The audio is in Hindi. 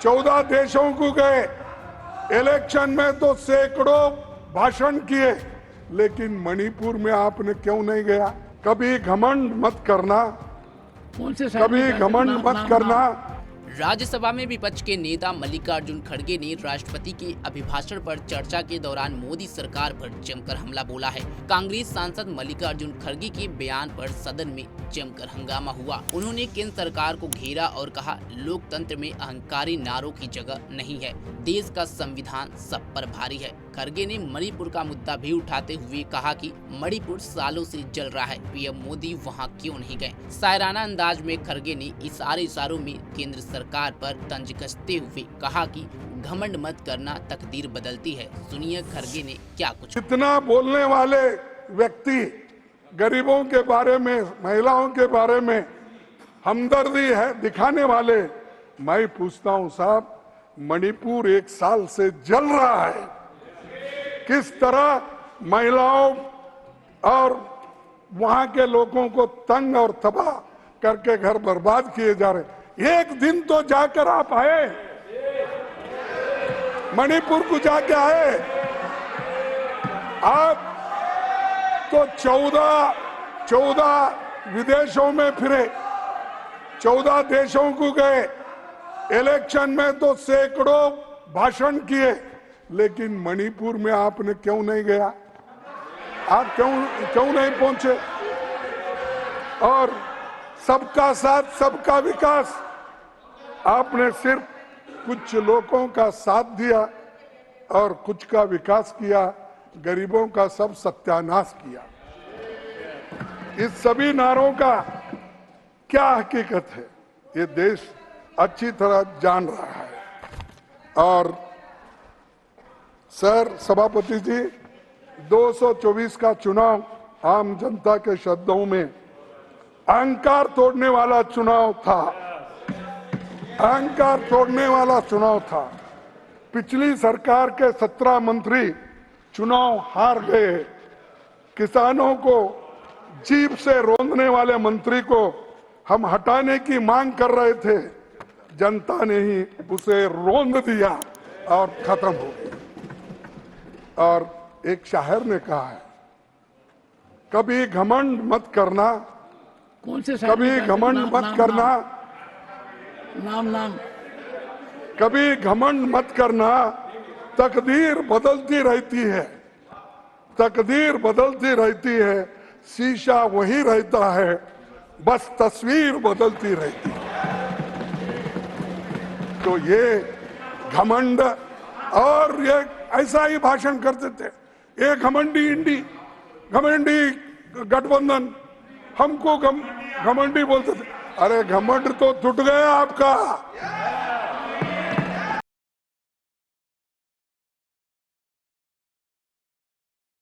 14 देशों को गए, इलेक्शन में तो सैकड़ों भाषण किए, लेकिन मणिपुर में आपने क्यों नहीं गया? कभी घमंड मत करना, कभी घमंड मत करना। राज्यसभा में विपक्ष के नेता मल्लिकार्जुन खड़गे ने राष्ट्रपति के अभिभाषण पर चर्चा के दौरान मोदी सरकार पर जमकर हमला बोला है। कांग्रेस सांसद मल्लिकार्जुन खड़गे के बयान पर सदन में जमकर हंगामा हुआ। उन्होंने केंद्र सरकार को घेरा और कहा, लोकतंत्र में अहंकारी नारों की जगह नहीं है, देश का संविधान सब पर भारी है। खड़गे ने मणिपुर का मुद्दा भी उठाते हुए कहा कि मणिपुर सालों से जल रहा है, पीएम मोदी वहां क्यों नहीं गए। शायराना अंदाज में खड़गे ने इशारों में केंद्र सरकार पर तंज कसते हुए कहा कि घमंड मत करना, तकदीर बदलती है। सुनिए खड़गे ने क्या कुछ। इतना बोलने वाले व्यक्ति गरीबों के बारे में, महिलाओं के बारे में हमदर्दी है दिखाने वाले, मैं पूछता हूं साहब, मणिपुर 1 साल से जल रहा है। किस तरह महिलाओं और वहां के लोगों को तंग और तबाह करके घर बर्बाद किए जा रहे। एक दिन तो जाकर आप आए, मणिपुर को जाके आए। आप तो 14 विदेशों में फिरे, 14 देशों को गए, इलेक्शन में तो सैकड़ों भाषण किए, लेकिन मणिपुर में आपने क्यों नहीं गया? आप क्यों नहीं पहुंचे? और सबका साथ सबका विकास, आपने सिर्फ कुछ लोगों का साथ दिया और कुछ का विकास किया, गरीबों का सब सत्यानाश किया। इस सभी नारों का क्या हकीकत है, ये देश अच्छी तरह जान रहा है। और सर सभापति जी, 224 का चुनाव आम जनता के शब्दों में अहंकार तोड़ने वाला चुनाव था, अहंकार तोड़ने वाला चुनाव था। पिछली सरकार के 17 मंत्री चुनाव हार गए। किसानों को जीभ से रौंदने वाले मंत्री को हम हटाने की मांग कर रहे थे, जनता ने ही उसे रौंद दिया और खत्म हो गया। और एक शायर ने कहा है, कभी घमंड मत करना, कभी घमंड मत करना, नाम कभी घमंड मत करना, तकदीर बदलती रहती है, तकदीर बदलती रहती है, शीशा वही रहता है, बस तस्वीर बदलती रहती है। तो ये घमंड और ये ऐसा ही भाषण करते थे, ये घमंडी इंडी, घमंडी गठबंधन, हमको घमंडी बोलते थे। अरे घमंड तो टूट गया आपका।